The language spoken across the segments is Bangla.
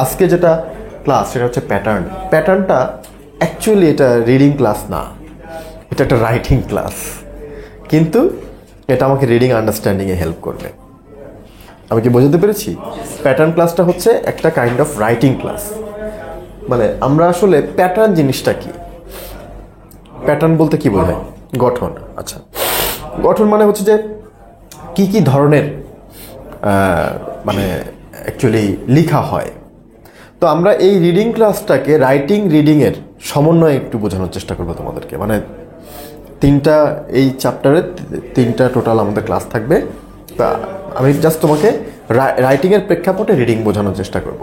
আজকে যেটা ক্লাস সেটা হচ্ছে প্যাটার্নটা অ্যাকচুয়ালি এটা রিডিং ক্লাস না, এটা একটা রাইটিং ক্লাস, কিন্তু এটা আমাকে রিডিং আন্ডারস্ট্যান্ডিংয়ে হেল্প করবে। আমি কি বোঝাতে পেরেছি? প্যাটার্ন ক্লাসটা হচ্ছে একটা কাইন্ড অফ রাইটিং ক্লাস। মানে আমরা আসলে প্যাটার্ন জিনিসটা কি, প্যাটার্ন বলতে কি বোঝায়? গঠন। আচ্ছা, গঠন মানে হচ্ছে যে কি ধরনের মানে অ্যাকচুয়ালি লেখা হয়। তো আমরা এই রিডিং ক্লাসটাকে রাইটিং রিডিংয়ের সমন্বয়ে একটু বোঝানোর চেষ্টা করবো তোমাদেরকে। মানে তিনটা, এই চ্যাপ্টারে তিনটা টোটাল আমাদের ক্লাস থাকবে। তা আমি জাস্ট তোমাকে রাইটিংয়ের প্রেক্ষাপটে রিডিং বোঝানোর চেষ্টা করব।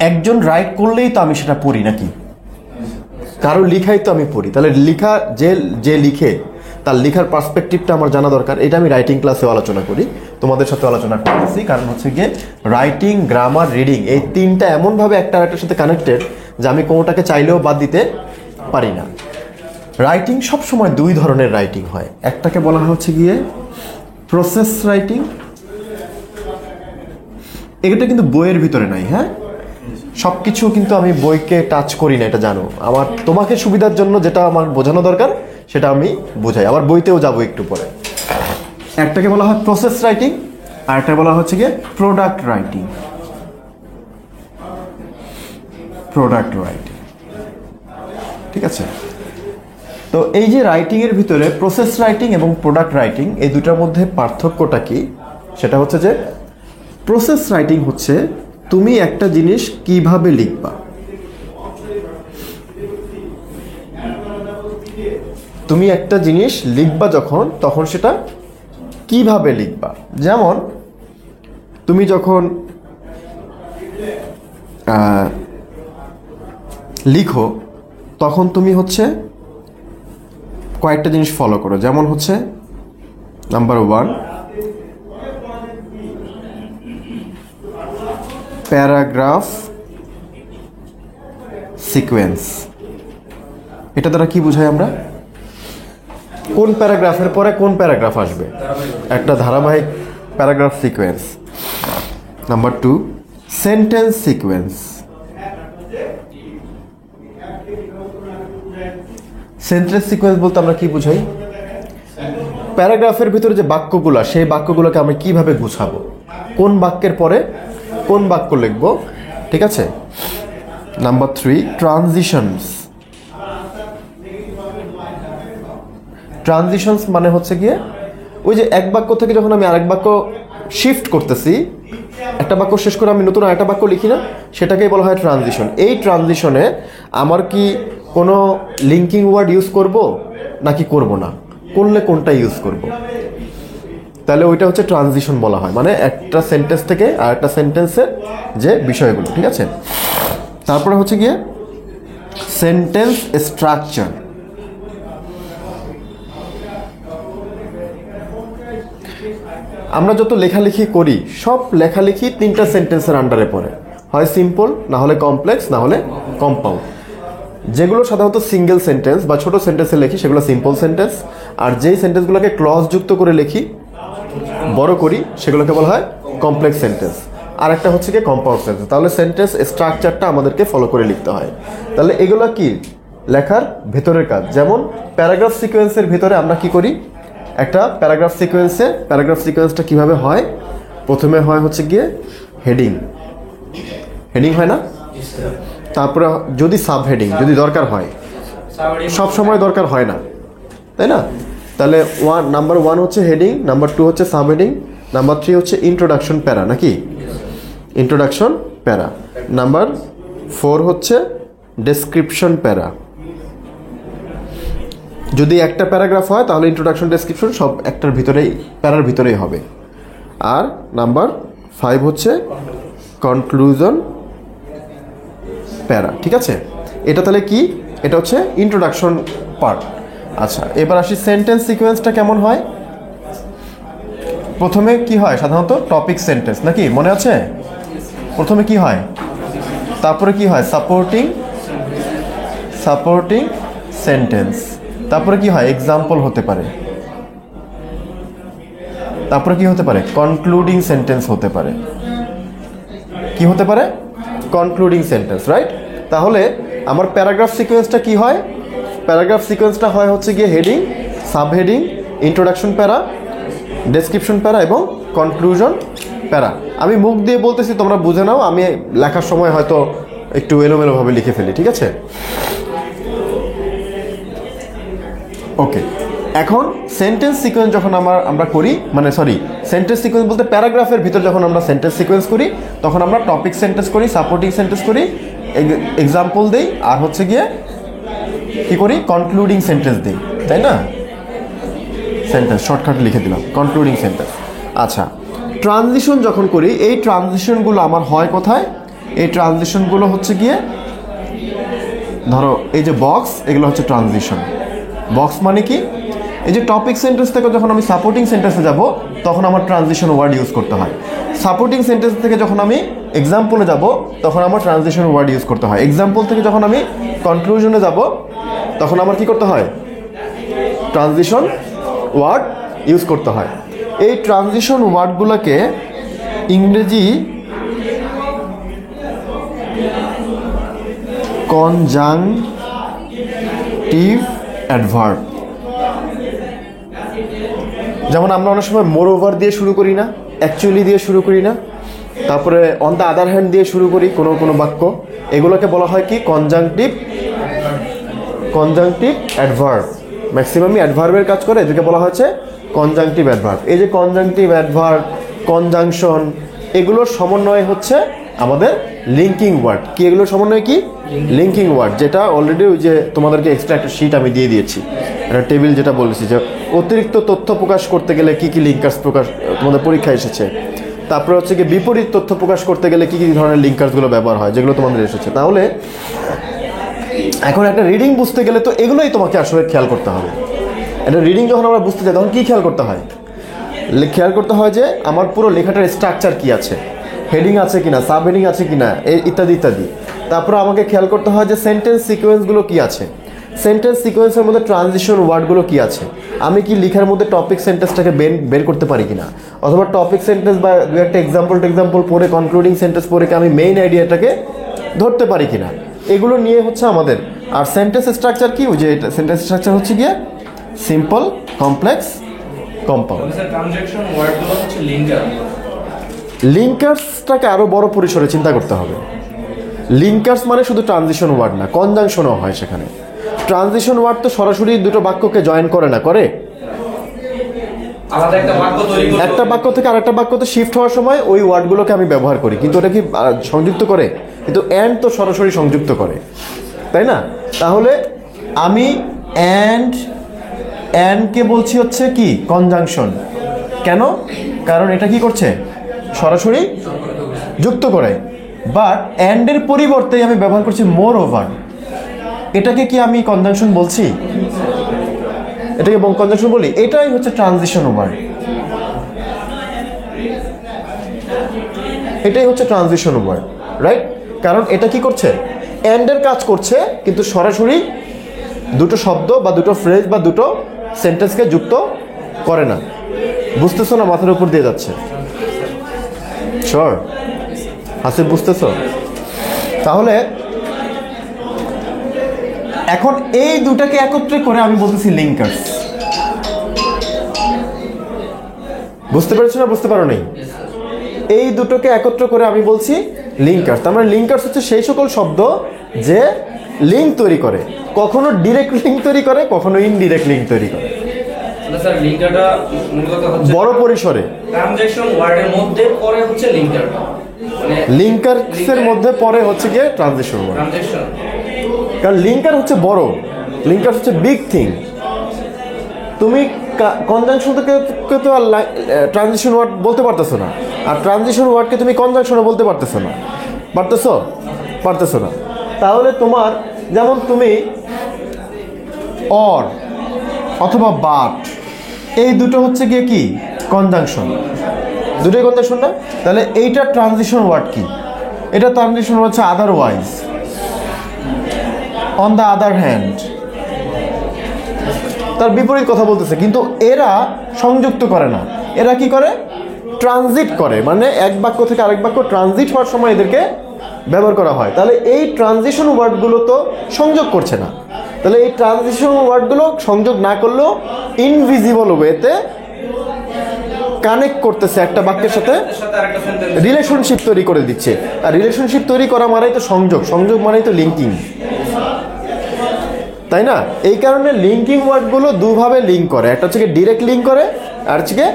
একজন রাইট করলেই তো আমি সেটা পড়ি নাকি? কারো লিখাই তো আমি পড়ি। তাহলে লিখা যে লিখে তার লেখার পার্সপেক্টিভটা আমার জানা দরকার। এটা আমি রাইটিং ক্লাসেও আলোচনা করি, তোমাদের সাথে আলোচনা করতেছি। কারণ হচ্ছে গিয়ে রাইটিং, গ্রামার, রিডিং এই তিনটা এমনভাবে একটা আরেকটার সাথে কানেক্টেড যে আমি কোনোটাকে চাইলেও বাদ দিতে পারি না। রাইটিং সবসময় দুই ধরনের রাইটিং হয়। একটাকে বলা হচ্ছে গিয়ে প্রসেস রাইটিং, এটা কিন্তু বইয়ের ভিতরে নাই। হ্যাঁ, সব কিছু কিন্তু আমি বইকে টাচ করি না, এটা জানো। আমার তোমাকে সুবিধার জন্য যেটা আমার বোঝানো দরকার সেটা আমি বোঝাই, আবার বইতেও যাবো একটু পরে। একটাকে বলা হয় প্রসেস রাইটিং, আর একটা বলা হচ্ছে গিয়ে প্রোডাক্ট রাইটিং। ঠিক আছে? তো এই যে রাইটিংয়ের ভিতরে প্রসেস রাইটিং এবং প্রোডাক্ট রাইটিং, এই দুটার মধ্যে পার্থক্যটা কি? সেটা হচ্ছে যে প্রসেস রাইটিং হচ্ছে তুমি একটা জিনিস কিভাবে লিখবা, তুমি একটা জিনিস লিখবা তখন সেটা কিভাবে লিখবা। যেমন তুমি যখন লিখো তখন তুমি হচ্ছে কয়েকটা জিনিস ফলো করো। যেমন হচ্ছে নাম্বার 1, প্যারাগ্রাফ সিকোয়েন্স। এটা দ্বারা কি বোঝাই আমরা? কোন প্যারাগ্রাফের পরে কোন প্যারাগ্রাফ আসবে, একটা ধারাবাহিক paragraph sequence. Number 2, sentence sequence. Sentence sequence বলতে আমরা কি বুঝাই? প্যারাগ্রাফের ভিতরে যে বাক্যগুলো, সেই বাক্যগুলোকে আমি কিভাবে গুছাবো, কোন বাক্যের পরে কোন বাক্য লিখবো। ঠিক আছে? Number 3, transitions. ট্রানজিশনস মানে হচ্ছে গিয়ে ওই যে এক বাক্য থেকে যখন আমি আরেক বাক্য শিফট করতেছি, একটা বাক্য শেষ করে আমি নতুন আরেকটা বাক্য লিখি না, সেটাকেই বলা হয় ট্রানজিশন। এই ট্রানজিশনে আমার কি কোনো লিঙ্কিং ওয়ার্ড ইউজ করব নাকি করব না, করলে কোনটা ইউজ করব, তাহলে ওইটা হচ্ছে ট্রানজিশন বলা হয়। মানে একটা সেন্টেন্স থেকে আর একটা সেন্টেন্সের যে বিষয়গুলো। ঠিক আছে? তারপরে হচ্ছে গিয়ে সেন্টেন্স স্ট্রাকচার। আমরা যত লেখালেখি করি সব লেখালেখি তিনটা সেন্টেন্সের আন্ডারে পড়ে, হয় সিম্পল, না হলে কমপ্লেক্স, না হলে কম্পাউন্ড। যেগুলো সাধারণত সিঙ্গেল সেন্টেন্স বা ছোট সেন্টেন্সে লিখি সেগুলো সিম্পল সেন্টেন্স, আর যেই সেন্টেন্সগুলোকে ক্লজ যুক্ত করে লিখি, বড় করি, সেগুলোকে বলা হয় কমপ্লেক্স সেন্টেন্স। আর একটা হচ্ছে কি কম্পাউন্ড সেন্টেন্স। তাহলে সেন্টেন্স স্ট্রাকচারটা আমাদেরকে ফলো করে লিখতে হয়। তাহলে এগুলো কি লেখার ভেতরের কাজ। যেমন প্যারাগ্রাফ সিকোয়েন্সের ভিতরে আমরা কি করি, একটা প্যারাগ্রাফ সিকোয়েন্সটা কিভাবে হয়? প্রথমে হয় হচ্ছে গিয়ে হেডিং হয় না? তারপরে যদি সাব হেডিং যদি দরকার হয়, সব সময় দরকার হয় না, তাই না? তাহলে নাম্বার 1 হচ্ছে হেডিং, নাম্বার 2 হচ্ছে সাব হেডিং, নাম্বার 3 হচ্ছে ইন্ট্রোডাকশন প্যারা, নাকি? ইন্ট্রোডাকশন প্যারা। নাম্বার 4 হচ্ছে ডেসক্রিপশন প্যারা। যদি একটা প্যারাগ্রাফ হয় তাহলে ইন্ট্রোডাকশন, ডেসক্রিপশন সব একটার ভিতরেই, প্যারার ভিতরেই হবে। আর নাম্বার 5 হচ্ছে কনক্লুশন প্যারা। ঠিক আছে? এটা তাহলে কি? এটা হচ্ছে ইন্ট্রোডাকশন পার্ট। আচ্ছা, এবার আসি সেন্টেন্স সিকোয়েন্সটা কেমন হয়। প্রথমে কি হয়? সাধারণত টপিক সেন্টেন্স, নাকি? মনে আছে? প্রথমে কি হয়? তারপরে কি হয়? Supporting sentence. তারপরে কি হয়? এক্সাম্পল হতে পারে। তারপরে কি হতে পারে? কনক্লুডিং সেন্টেন্স হতে পারে। কি হতে পারে? Concluding sentence, right? তাহলে আমার প্যারাগ্রাফ সিকোয়েন্সটা কি হয়? প্যারাগ্রাফ সিকোয়েন্সটা হয় হচ্ছে গিয়ে হেডিং, সাবহেডিং, ইন্ট্রোডাকশন প্যারা, ডেসক্রিপশন প্যারা এবং কনক্লুশন প্যারা। আমি মুখ দিয়ে বলতেছি, তোমরা বুঝে নাও, আমি লেখার সময় হয়তো একটু এলোমেলোভাবে লিখে ফেলি, ঠিক আছে? ওকে, এখন সেন্টেন্স সিকোয়েন্স যখন আমরা করি, মানে সরি, সেন্টেন্স সিকোয়েন্স বলতে প্যারাগ্রাফের ভিতর যখন আমরা সেন্টেন্স সিকোয়েন্স করি, তখন আমরা টপিক সেন্টেন্স করি, সাপোর্টিং সেন্টেন্স করি, এক্সাম্পল দিই, আর হচ্ছে গিয়ে কি করি? কনক্লুডিং সেন্টেন্স দিই, তাই না? সেন্টেন্স শর্টকাট লিখে দিলাম, কনক্লুডিং সেন্টেন্স। আচ্ছা, ট্রানজিশন যখন করি, এই ট্রানজিশনগুলো আমার হয় কোথায়? এই ট্রানজিশনগুলো হচ্ছে গিয়ে, ধরো এই যে বক্স, এগুলো হচ্ছে ট্রানজিশন। বক্স মানে কি? এই যে টপিক সেন্টেন্স থেকে যখন আমি সাপোর্টিং সেন্টেন্সে যাব, তখন আমার ট্রানজিশন ওয়ার্ড ইউজ করতে হয়। সাপোর্টিং সেন্টেন্স থেকে যখন আমি এক্সাম্পলে যাব, তখন আমার ট্রানজিশন ওয়ার্ড ইউজ করতে হয়। এক্সাম্পল থেকে যখন আমি কনক্লুশনে যাব, তখন আমার কি করতে হয়? ট্রানজিশন ওয়ার্ড ইউজ করতে হয়। এই ট্রানজিশন ওয়ার্ডগুলোকে ইংরেজি কনজাংটিভ অ্যাডভার্ব। যেমন আমরা অনেক সময় মোর ওভার দিয়ে শুরু করি না, অ্যাকচুয়ালি দিয়ে শুরু করি না, তারপরে অন দ্য আদার হ্যান্ড দিয়ে শুরু করি কোনো কোনো বাক্য। এগুলোকে বলা হয় কি? Conjunctive adverb. ম্যাক্সিমামই অ্যাডভার্বের কাজ করে, এদেরকে বলা হচ্ছে কনজাংটিভ অ্যাডভার্ব। এই যে কনজাংটিভ অ্যাডভার্ব, কনজাংশন, এগুলোর সমন্বয় হচ্ছে আমাদের লিঙ্কিং ওয়ার্ড। কি এগুলোর সমন্বয়? কি লিঙ্কিং ওয়ার্ড, যেটা অলরেডি ওই যে তোমাদেরকে এক্সট্রা একটা শিট আমি দিয়ে দিয়েছি, একটা টেবিল, যেটা বলেছি যে অতিরিক্ত তথ্য প্রকাশ করতে গেলে কি কি লিঙ্কার্স প্রকাশ তোমাদের পরীক্ষা এসেছে। তারপরে হচ্ছে কি বিপরীত তথ্য প্রকাশ করতে গেলে কি কি ধরনের লিঙ্কার্সগুলো ব্যবহার হয়, যেগুলো তোমাদের এসেছে। তাহলে এখন একটা রিডিং বুঝতে গেলে তো এগুলোই তোমাকে আসলে খেয়াল করতে হবে। একটা রিডিং যখন আমরা বুঝতে যাই, তখন কী খেয়াল করতে হয়? খেয়াল করতে হয় যে আমার পুরো লেখাটার স্ট্রাকচার কি আছে, হেডিং আছে কিনা, সাব হেডিং আছে কিনা, ইত্যাদি ইত্যাদি। তারপরে আমাকে খেয়াল করতে হয় যে সেন্টেন্স সিকোয়েন্সগুলো কি আছে, সেন্টেন্স সিকোয়েন্সের মধ্যে ট্রানজিশন ওয়ার্ডগুলো কি আছে, আমি কি লেখার মধ্যে টপিক সেন্টেন্সটাকে বের করতে পারি কিনা, অথবা টপিক সেন্টেন্স বা দু একটা এক্সাম্পল পরে কনক্লুডিং সেন্টেন্স পরে কি আমি মেইন আইডিয়াটাকে ধরতে পারি কিনা, এগুলো নিয়ে হচ্ছে আমাদের। আর সেন্টেন্স স্ট্রাকচার কি? যে সেন্টেন্স স্ট্রাকচার হচ্ছে গিয়ে সিম্পল, কমপ্লেক্স, কম্পাউন্ড। লিঙ্কার্সটাকে আরো বড় পরিসরে চিন্তা করতে হবে। লিঙ্কার্স মানে শুধু ট্রানজিশন ওয়ার্ড না, কনজাংশনও হয় সেখানে। ট্রানজিশন ওয়ার্ড তো সরাসরি দুটো বাক্যকে জয়েন করে না, করে একটা বাক্য থেকে আরেকটা বাক্যতে শিফট হওয়ার সময় ওই ওয়ার্ডগুলোকে আমি ব্যবহার করি, কিন্তু ওটা কি সংযুক্ত করে? কিন্তু অ্যান্ড তো সরাসরি সংযুক্ত করে, তাই না? তাহলে আমি অ্যান্ডকে বলছি হচ্ছে কি? কনজাংশন। কেন? কারণ এটা কি করছে? সরাসরি যুক্ত করে। বাট অ্যান্ডের পরিবর্তে আমি ব্যবহার করছি মোর ওভার। এটাকে কি আমি কনজাংশন বলছি? এটাকে কনজাংশন বলি? এটাই হচ্ছে ট্রানজিশন ওয়ার্ড, এটাই হচ্ছে ট্রানজিশন ওয়ার্ড, রাইট? কারণ এটা কি করছে? অ্যান্ডের কাজ করছে, কিন্তু সরাসরি দুটো শব্দ বা দুটো ফ্রেজ বা দুটো সেন্টেন্সকে যুক্ত করে না। বুঝতেছো না? মাথার উপর দিয়ে যাচ্ছে। শিওর আসিফ, বুঝতেছো? তাহলে এখন এই দুটাকে একত্রে করে আমি বলতেছি লিঙ্কার্স। বুঝতে পেরেছো না বুঝতে পারো নাই? এই দুটোকে একত্র করে আমি বলছি লিঙ্কার্স। তার মানে লিঙ্কার্স হচ্ছে সেই সকল শব্দ যে লিঙ্ক তৈরি করে, কখনো ডিরেক্ট লিঙ্ক তৈরি করে, কখনো ইনডিরেক্ট লিঙ্ক তৈরি করে। স্যার লিঙ্কারটা মূল কথা হচ্ছে বড় পরিসরে ট্রানজাকশন ওয়ার্ডের মধ্যে পরে হচ্ছে লিঙ্কারটা, মানে লিঙ্কার্সের মধ্যে পরে হচ্ছে গিয়ে ট্রানজিশন ওয়ার্ড। ট্রানজাকশন, কারণ লিঙ্কার হচ্ছে বড়, লিঙ্কার হচ্ছে বিগ থিং। তুমি কনজাংশন থেকে তো আর ট্রানজিশন ওয়ার্ড বলতে পারতেছো না, আর ট্রানজিশন ওয়ার্ডকে তুমি কনজাংশনে বলতে পারতেছো না, পারতেছো না। তাহলে তোমার যেমন তুমি অর অথবা বাট, এই দুটো হচ্ছে গিয়ে কি? কনজাংশন, দুটোই কনজাংশন না? তাহলে এইটা ট্রানজিশন ওয়ার্ড কি? এটা ট্রানজিশন ওয়ার্ড হচ্ছে otherwise, on the other hand, তার বিপরীত কথা বলতেছে, কিন্তু এরা সংযুক্ত করে না। এরা কি করে? ট্রানজিট করে, মানে এক বাক্য থেকে আরেক বাক্য ট্রানজিট হওয়ার সময় এদেরকে ব্যবহার করা হয়। তাহলে এই ট্রানজিশন ওয়ার্ডগুলো তো সংযোগ করছে না, তাহলে এই ট্রানজিশন ওয়ার্ডগুলো সংযোগ না করলেও ইনভিজিবল ওয়েতে কানেক্ট করতেছে একটা বাক্যের সাথে, রিলেশনশিপ তৈরি করে দিচ্ছে। আর রিলেশনশিপ তৈরি করা মানেই তো সংযোগ, সংযোগ মানেই তো লিঙ্কিং, তাই না? এই কারণে লিঙ্কিং ওয়ার্ডগুলো দুভাবে লিঙ্ক করে, একটা হচ্ছে ডিরেক্ট লিঙ্ক করে আর হচ্ছে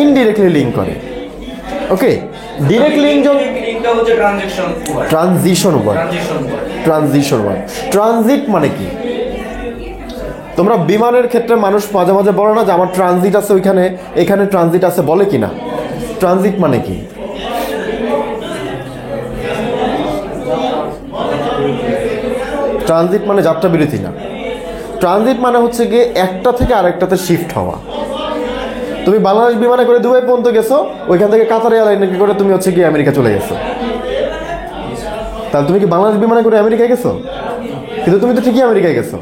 ইনডিরেক্টলি লিঙ্ক করে। ওকে, ডিরেক্ট লিঙ্ক হচ্ছে transition word, transition word. Transit মানে কি? তোমরা বিমানের ক্ষেত্রে মানুষ মাঝে মাঝে বলে না যে আমার ট্রানজিট আছে ওইখানে, এখানে ট্রানজিট আছে, বলে কি না? ট্রানজিট মানে কি? ট্রানজিট মানে যাত্রা বিরতি না। ট্রানজিট মানে হচ্ছে গিয়ে একটা থেকে আরেকটাতে শিফট হওয়া। তুমি বাংলাদেশ বিমানে করে দুবাই পর্যন্ত গেছো, ওইখান থেকে কাতার এয়ারলাইনে করে তুমি হচ্ছে গিয়ে আমেরিকা চলে গেছো। তাহলে তুমি কি বাংলাদেশ বিমানে করে আমেরিকায় গেছো? কিন্তু তুমি তো ঠিকই আমেরিকায় গেছো,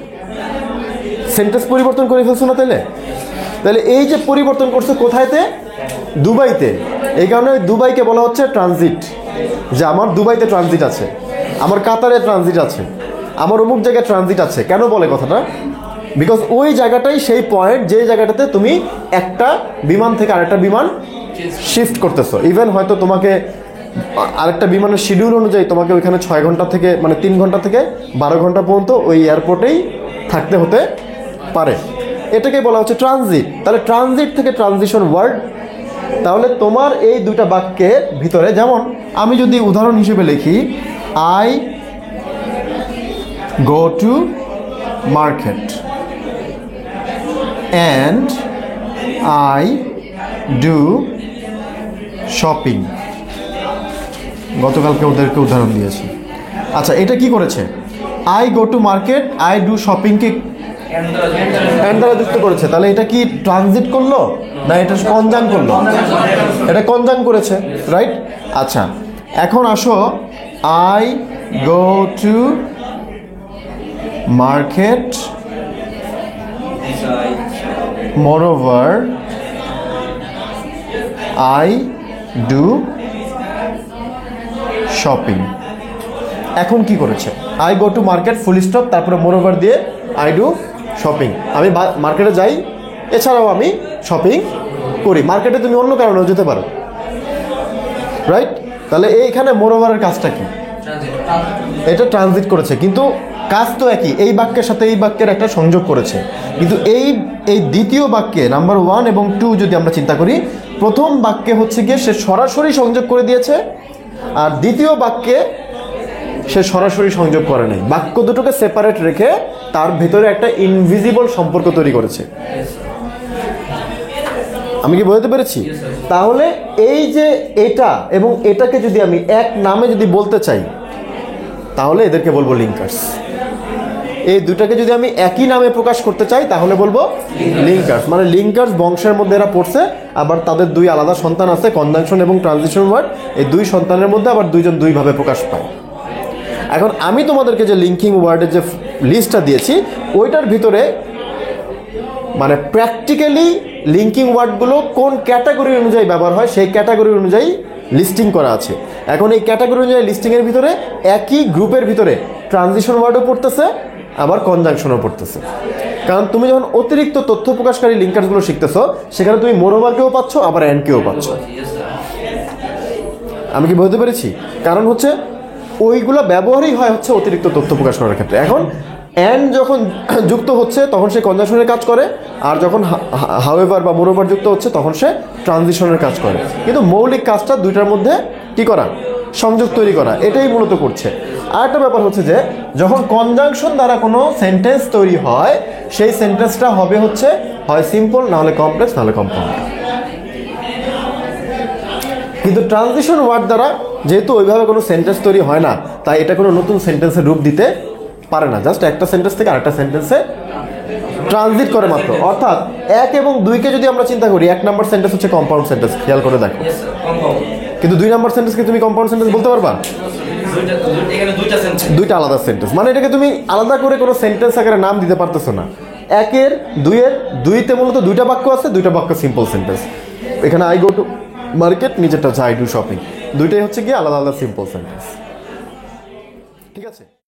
সেন্টেন্স পরিবর্তন করে ফেলছো না? তাহলে এই যে পরিবর্তন করছো কোথায়তে? দুবাইতে। এই কারণে দুবাইকে বলা হচ্ছে ট্রানজিট, যে আমার দুবাইতে ট্রানজিট আছে, আমার কাতারে ট্রানজিট আছে, আমার অমুক জায়গায় ট্রানজিট আছে। কেন বলে কথাটা? বিকজ ওই জায়গাটাই সেই পয়েন্ট যে জায়গাটাতে তুমি একটা বিমান থেকে আরেকটা বিমান শিফট করতেছো। ইভেন হয়তো তোমাকে আরেকটা বিমানের শিডিউল অনুযায়ী তোমাকে ওইখানে 6 ঘন্টা থেকে মানে 3 ঘন্টা থেকে 12 ঘন্টা পর্যন্ত ওই এয়ারপোর্টেই থাকতে হতে পারে। এটাকে বলা হচ্ছে ট্রানজিট। তাহলে ট্রানজিট থেকে ট্রানজিশন ওয়ার্ড। তাহলে তোমার এই দুইটা বাক্যের ভিতরে, যেমন আমি যদি উদাহরণ হিসেবে লিখি, I go to market and I do shopping. গতকালকে ওদেরকে উদাহরণ দিয়েছি। আচ্ছা, এটা কি করেছে? I go to market, I do শপিংকে অ্যান্ড দ্বারা যুক্ত করেছে। তাহলে এটা কি ট্রানজিট করলো না এটা কনজাং করলো? এটা কনজাং করেছে, রাইট? আচ্ছা, এখন আসো, I go to market moreover I do shopping। এখন কি করেছে? I go to market full stop, তারপরে মোরওভার দিয়ে আই ডু শপিং। আমি মার্কেটে যাই, এছাড়াও আমি শপিং করি। মার্কেটে তুমি অন্য কারণেও যেতে পারো, রাইট? তাহলে এইখানে মোরওভারের কাজটা কি? এটা ট্রানজিট করেছে, কিন্তু কাজ তো একই। এই বাক্যের সাথে এই বাক্যের একটা সংযোগ করেছে। কিন্তু এই দ্বিতীয় বাক্যে নাম্বার 1 এবং 2 যদি আমরা চিন্তা করি, প্রথম বাক্যে হচ্ছে গিয়ে সে সরাসরি সংযোগ করে দিয়েছে, আর দ্বিতীয় বাক্যে সে সরাসরি সংযোগ করে নাই। বাক্য দুটোকে সেপারেট রেখে তার ভিতরে একটা ইনভিজিবল সম্পর্ক তৈরি করেছে। আমি কি বোঝাতে পেরেছি? তাহলে এই যে এটা এবং এটাকে যদি আমি এক নামে যদি বলতে চাই, তাহলে এদেরকে বলবো লিঙ্কার্স। এই দুটাকে যদি আমি একই নামে প্রকাশ করতে চাই, তাহলে বলবো লিঙ্কার্স। মানে লিঙ্কার্স বংশের মধ্যে এরা পড়ছে, আবার তাদের দুই আলাদা সন্তান আছে, কনজাংশন এবং ট্রানজিশন ওয়ার্ড। এই দুই সন্তানের মধ্যে আবার দুইজন দুইভাবে প্রকাশ পায়। এখন আমি তোমাদেরকে যে লিঙ্কিং ওয়ার্ডের যে লিস্টটা দিয়েছি, ওইটার ভিতরে মানে প্র্যাকটিক্যালি লিঙ্কিং ওয়ার্ডগুলো কোন ক্যাটাগরি অনুযায়ী ব্যবহার হয় সেই ক্যাটাগরি অনুযায়ী লিস্টিং করা আছে। এখন এই ক্যাটাগরি অনুযায়ী লিস্টিংয়ের ভিতরে একই গ্রুপের ভিতরে ট্রানজিশন ওয়ার্ডও পড়তেছে, আবার কনজাংশনও পড়তেছে। কারণ তুমি যখন অতিরিক্ত তথ্য প্রকাশকারী লিঙ্কার্সগুলো শিখতেছো, সেখানে তুমি মোরওভারকেও পাচ্ছ, আবার অ্যান্ডকেও পাচ্ছ। আমি কি বলতে পেরেছি? কারণ হচ্ছে ওইগুলো ব্যবহারই হয় হচ্ছে অতিরিক্ত তথ্য প্রকাশ করার ক্ষেত্রে। এখন অ্যান্ড যখন যুক্ত হচ্ছে তখন সে কনজাংশনের কাজ করে, আর যখন হাউএভার বা মোরওভার যুক্ত হচ্ছে তখন সে ট্রানজিশনের কাজ করে। কিন্তু মৌলিক কাজটা দুইটার মধ্যে কি করা? সংযোগ তৈরি করা। এটাই মূলত করছে। আর একটা ব্যাপার হচ্ছে যে যখন কনজাংশন দ্বারা কোনো সেন্টেন্স তৈরি হয়, সেই সেন্টেন্সটা হবে হচ্ছে হয় সিম্পল, না হলে কমপ্লেক্স, না হলে কম্পাউন্ড। কিন্তু ট্রানজিশন ওয়ার্ড দ্বারা যেহেতু ওইভাবে কোনো সেন্টেন্স তৈরি হয় না, তাই এটা কোনো নতুন সেন্টেন্সের রূপ দিতে পারে না। জাস্ট একটা সেন্টেন্স থেকে আরেকটা সেন্টেন্সে ট্রানজিট করে মাত্র। অর্থাৎ 1 এবং 2কে যদি আমরা চিন্তা করি, 1 নম্বর সেন্টেন্স হচ্ছে কম্পাউন্ড সেন্টেন্স, খেয়াল করে দেখো। কিন্তু 2 নম্বর সেন্টেন্সকে তুমি কম্পাউন্ড সেন্টেন্স বলতে পারবা? দুইটা আলাদা সেন্টেন্স। মানে এটাকে তুমি আলাদা করে কোনো সেন্টেন্স আকারে নাম দিতে পারতেছো না। 1 এর 2 এর 2তে মূলত দুইটা বাক্য আছে, দুইটা বাক্য সিম্পল সেন্টেন্স। এখানে আই গো টু মার্কেট, নিচেরটা হচ্ছে আই ডু শপিং। দুইটাই হচ্ছে গিয়ে আলাদা আলাদা সিম্পল সেন্টেন্স। ঠিক আছে।